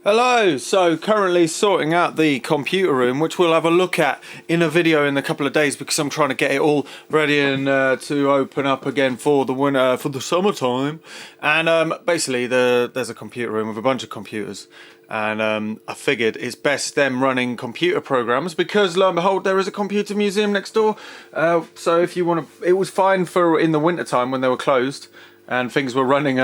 Hello, so currently sorting out the computer room, which we'll have a look at in a video in a couple of days because I'm trying to get it all ready and to open up again for the winter, for the summertime. And basically there's a computer room with a bunch of computers, and I figured it's best them running computer programs because lo and behold there is a computer museum next door. So if you want to, it was fine for in the winter time when they were closed and things were running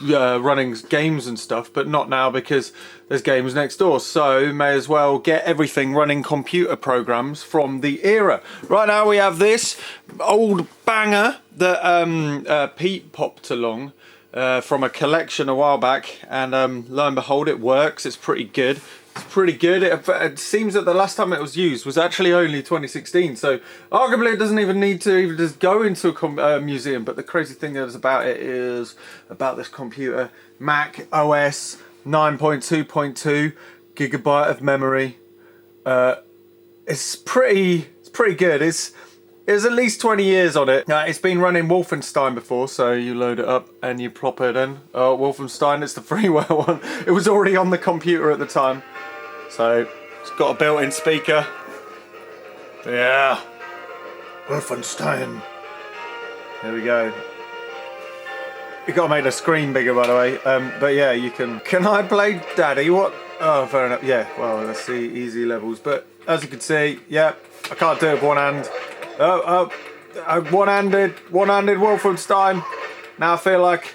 running games and stuff, but not now because there's games next door, so may as well get everything running computer programs from the era. Right now we have this old banger that Pete popped along from a collection a while back, and lo and behold it works. It's pretty good. It's pretty good. It seems that the last time it was used was actually only 2016, so arguably it doesn't even need to even just go into a museum. But the crazy thing that is about it is about this computer, Mac OS 9.2.2 gigabyte of memory. It's pretty good. It's at least 20 years on it. It's been running Wolfenstein before, so you load it up and you plop it in. Oh, Wolfenstein, it's the freeware one. It was already on the computer at the time. So, it's got a built-in speaker. Yeah. Wolfenstein. There we go. You gotta make the screen bigger, by the way. But yeah, you can... Can I play Daddy? What? Oh, fair enough. Yeah, well, let's see. Easy levels. But, as you can see, yeah, I can't do it with one hand. One-handed Wolfenstein. Now I feel like...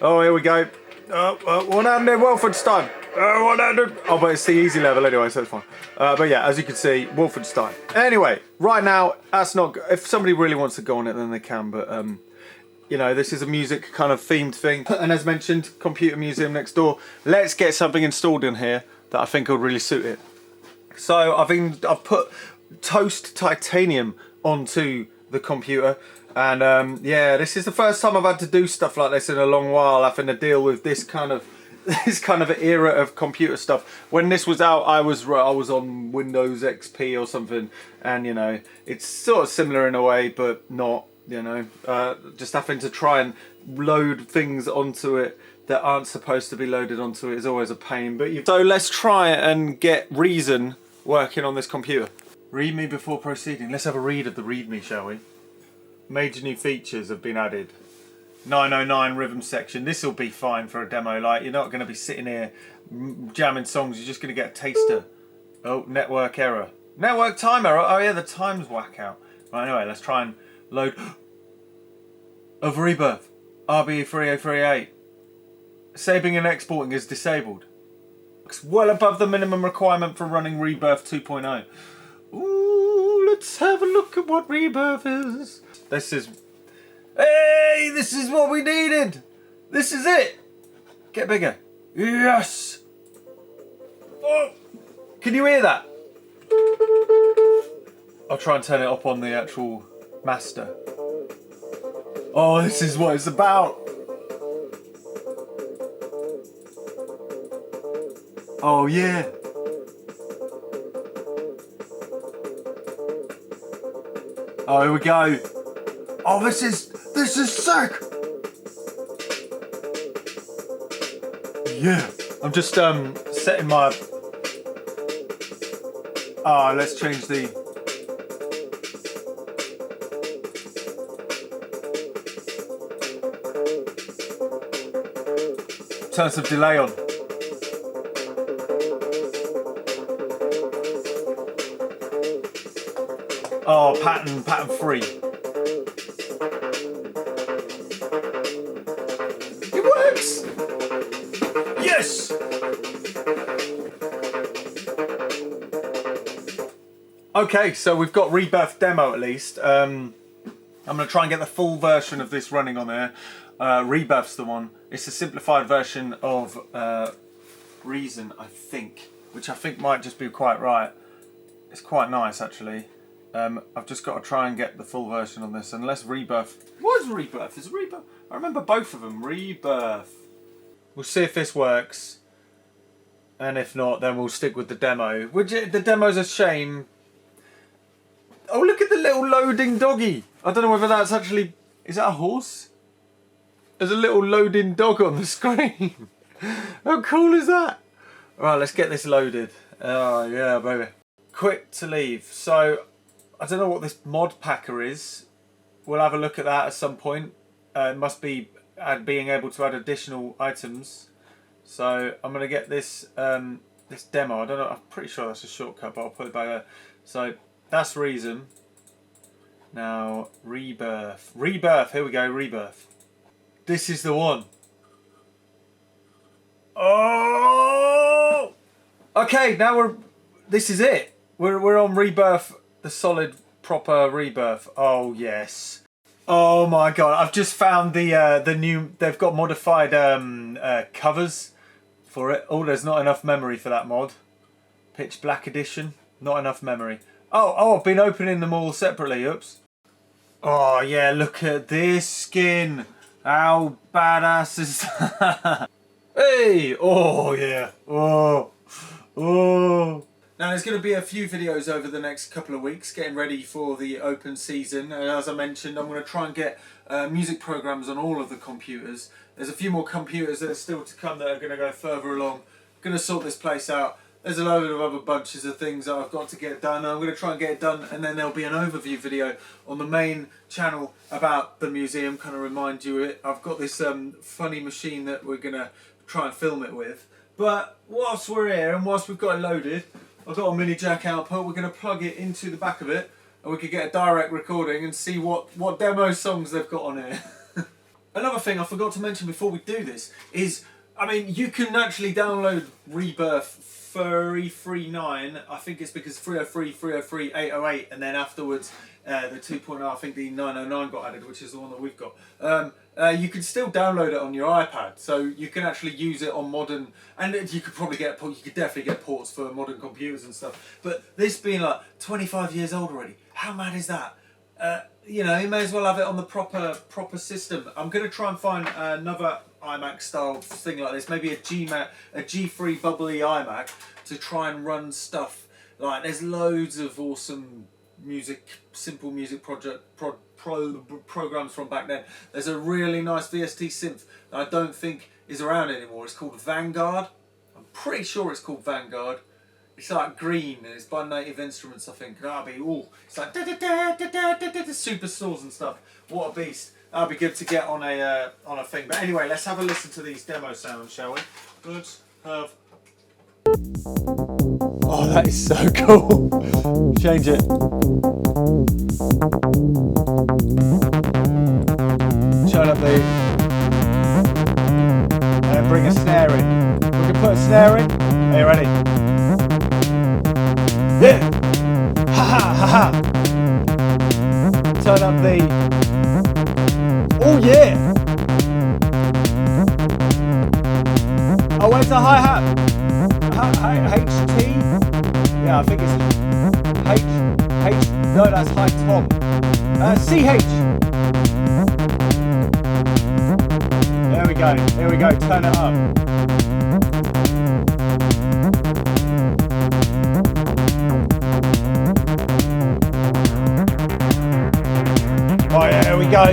Oh, here we go. One-handed Wolfenstein. One-handed. Oh, but it's the easy level anyway, so it's fine. But yeah, as you can see, Wolfenstein. Anyway, right now, that's not... If somebody really wants to go on it, then they can, but... you know, this is a music kind of themed thing. And as mentioned, computer museum next door. Let's get something installed in here that I think will really suit it. So I've put toast titanium onto the computer, and yeah, this is the first time I've had to do stuff like this in a long while, having to deal with this kind of era of computer stuff. When this was out, I was on Windows XP or something, and you know, it's sort of similar in a way, but not. You know, just having to try and load things onto it that aren't supposed to be loaded onto it is always a pain. But so let's try and get Reason working on this computer. Read me before proceeding. Let's have a read of the readme, shall we? Major new features have been added. 909 rhythm section. This will be fine for a demo. Like, you're not going to be sitting here jamming songs. You're just going to get a taster. Oh, network error. Network time error. Oh yeah, the time's whack out. Right, anyway, let's try and load of REBIRTH RB3038. Saving and exporting is disabled. It's well above the minimum requirement for running REBIRTH 2.0. Ooh, let's have a look at what REBIRTH is. This is... Hey, this is what we needed. This is it. Get bigger. Yes. Oh, can you hear that? I'll try and turn it up on the actual master. Oh, this is what it's about. Oh yeah. Oh, here we go. Oh, this is sick. Yeah. I'm just setting my... Oh, let's change the... Turn some delay on. Oh, pattern free. It works! Yes! Okay, so we've got REBIRTH demo at least. I'm going to try and get the full version of this running on there. REBIRTH's the one. It's a simplified version of Reason, I think, which I think might just be quite right. It's quite nice, actually. I've just got to try and get the full version on this, unless REBIRTH... What is REBIRTH? Is REBIRTH... I remember both of them. REBIRTH. We'll see if this works, and if not, then we'll stick with the demo. The demo's a shame. Oh, look at the little loading doggy. I don't know whether that's actually... Is that a horse? There's a little loading dog on the screen. How cool is that? Right, let's get this loaded. Oh yeah, baby. Quick to leave. So I don't know what this mod packer is. We'll have a look at that at some point. It must be being able to add additional items. So I'm gonna get this this demo. I don't know. I'm pretty sure that's a shortcut, but I'll put it back there. So that's reason. Now rebirth. Rebirth. Here we go. Rebirth. This is the one. Oh. Okay. Now this is it. We're on rebirth. The solid proper rebirth. Oh yes. Oh my god, I've just found the new, they've got modified covers for it. Oh, there's not enough memory for that mod. Pitch Black Edition, not enough memory. Oh, I've been opening them all separately, oops. Oh yeah, look at this skin. How badass is that? Hey, oh yeah, oh. Now there's going to be a few videos over the next couple of weeks getting ready for the open season. As I mentioned, I'm going to try and get music programs on all of the computers. There's a few more computers that are still to come that are going to go further along. I'm going to sort this place out. There's a load of other bunches of things that I've got to get done. I'm going to try and get it done, and then there'll be an overview video on the main channel about the museum, kind of remind you it. I've got this funny machine that we're going to try and film it with. But whilst we're here and whilst we've got it loaded, I've got a mini jack output. We're going to plug it into the back of it, and we could get a direct recording and see what demo songs they've got on here. Another thing I forgot to mention before we do this is, I mean, you can actually download Rebirth 339. I think it's because 303, 303, 808, and then afterwards the 2.0, I think the 909 got added, which is the one that we've got. You can still download it on your iPad, so you can actually use it on modern, and you could probably you could definitely get ports for modern computers and stuff. But this being like 25 years old already, how mad is that? You know, you may as well have it on the proper system. I'm going to try and find another iMac style thing like this, maybe a G3 bubbly iMac to try and run stuff. Like, there's loads of awesome simple music programs from back then. There's a really nice VST synth that I don't think is around anymore. It's called Vanguard. I'm pretty sure it's called Vanguard. It's like green and it's by Native Instruments, I think. That'll be, it's like super stores and stuff. What a beast. That'll be good to get on a thing. But anyway, let's have a listen to these demo sounds, shall we? Let's have. Oh, that is so cool. Change it. Turn up the. And bring a snare in. We can put a snare in. Are you ready? Yeah! Ha ha ha ha! Turn up the. Oh yeah! Oh, where's the hi-hat? HT? Yeah, I think it's no, that's high tom. CH. There we go. Here we go. Turn it up. Oh yeah, here we go.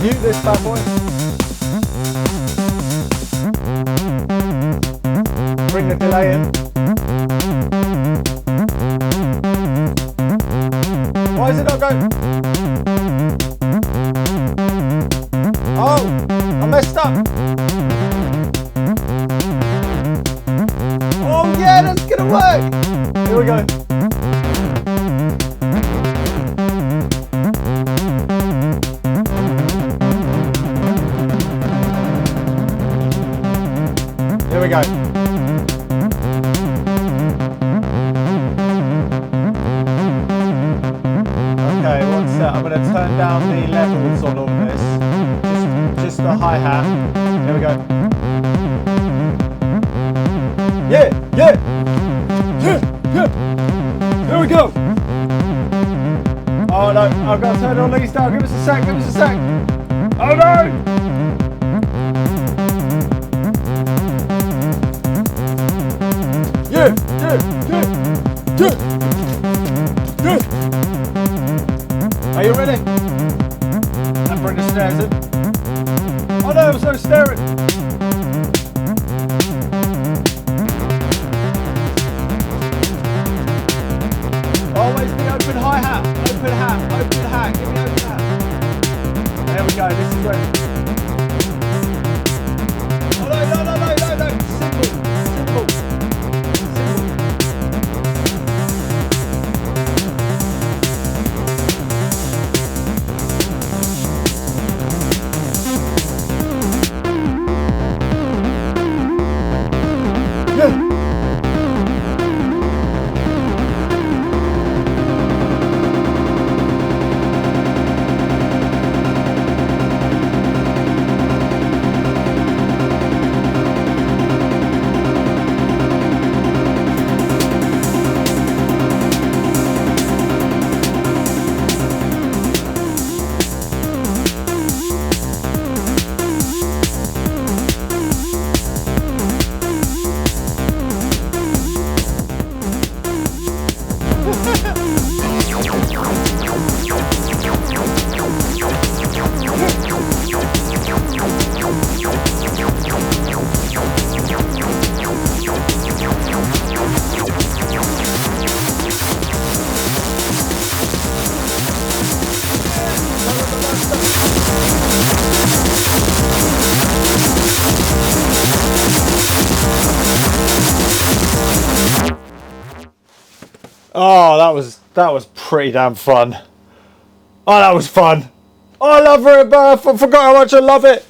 Mute this bad boy. Bring the delay in. Why is it not going? Oh, I messed up. Oh yeah, that's gonna work. Here we go. Here we go. Okay, one set. I'm going to turn down the levels on all this. Just the hi-hat. Here we go. Yeah, yeah, yeah, yeah. Here we go. Oh no, I've got to turn all these down. Give us a sec, give us a sec. Oh no! so staring. Always the open hi-hat, open hat, give me open hat. There we go, this is where... Oh no, simple. Oh, that was pretty damn fun. Oh, that was fun. Oh, I love REBIRTH. I forgot how much I love it.